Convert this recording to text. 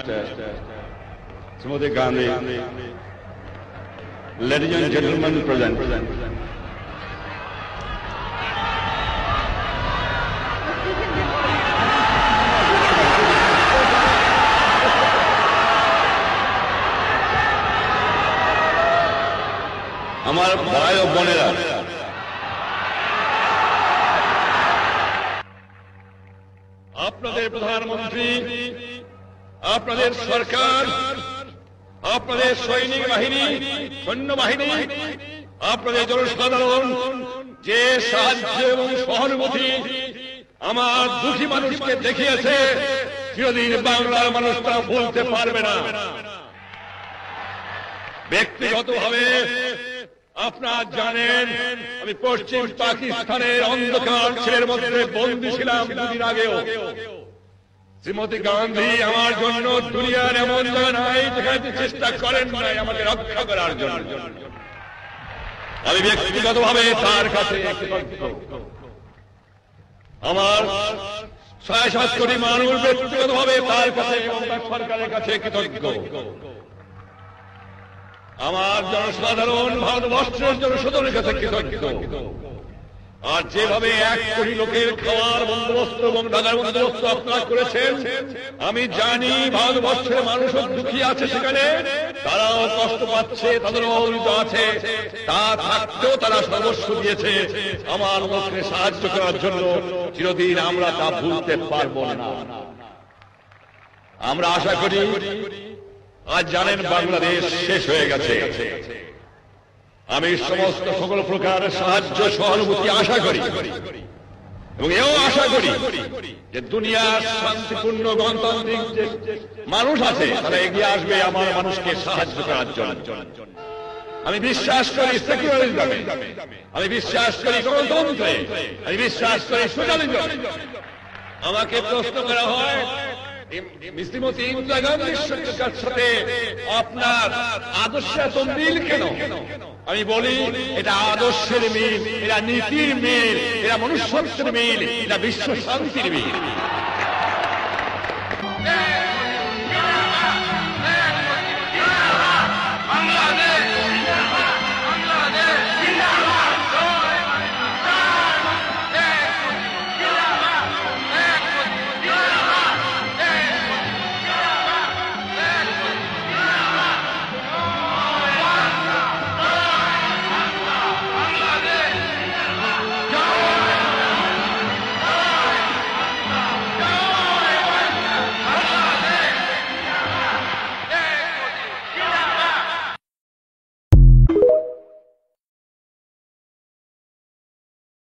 Minister, Srimati Gandhi, ladies and gentlemen present. আমার ভাই ও বোনেরা, আপনাদের প্রধানমন্ত্রী, আপনাদের সরকার, আপনাদের সৈনিক বাহিনী, সৈন্যবাহিনী, আপনাদের জনসাধারণ যে সাহায্য এবং সহানুভূতি আমার দুঃখী মানুষকে দেখিয়েছে, চিরদিন বাংলার মানুষ তা ভুলতে পারবে না। ব্যক্তিগতভাবে আপনারা জানেন, আমি পশ্চিম পাকিস্তানের অন্ধকার ছেলের মধ্যে বন্দী ছিলাম দুদিন আগেও। শ্রীমতী গান্ধী আমার জন্য দুনিয়ার এমন জায়গা নাই যেখানে চেষ্টা করেন নাই আমাকে রক্ষা করার জন্য। আমি ব্যক্তিগতভাবে তার কাছে আমার ৬৭ কোটি মানুষ ব্যক্তিগতভাবে তার কাছে এবং তার সরকারের কাছে কৃতজ্ঞ। আমার জনসাধারণ ভারতবর্ষের জনসাধারণের কাছে কৃতজ্ঞ। আর যেভাবে ১ কোটি লোকের খাওয়ার বন্দোবস্ত এবং থাকার বন্দোবস্ত আপনারা করেছেন, আমি জানি ভারতবর্ষের মানুষও দুঃখী আছে, সেখানে তারাও কষ্ট পাচ্ছে, তাদেরও অবহিত আছে। তা থাকতেও তারা সর্বস্ব দিয়েছে আমার লোককে সাহায্য করার জন্য। চিরদিন আমরা তা ভুলতে পারব না। আমরা আশা করি, আজ জানেন বাংলাদেশ শেষ হয়ে গেছে। আমি সমস্ত সকল প্রকার সাহায্য সহানুভূতি আশা করি এবং এও আশা করি যে দুনিয়ার শান্তিপূর্ণ গণতান্ত্রিক যে মানুষ আছে তারা এগিয়ে আসবে আমার মানুষকে সাহায্য করার জন্য। আমি বিশ্বাস করি সেকুলারিজমে, আমি বিশ্বাস করি গণতন্ত্রে, আমি বিশ্বাস করি সোশ্যালিজমে। আমাকে প্রশ্ন করা হয়, শ্রীমতী ইন্দিরা গান্ধীর সাথে আপনার আদর্শ এত মিল কেন? আমি বলি, এটা আদর্শের মিল, এটা নীতির মিল, এটা মনুষ্যত্বের মিল, এটা বিশ্ব শান্তির মিল।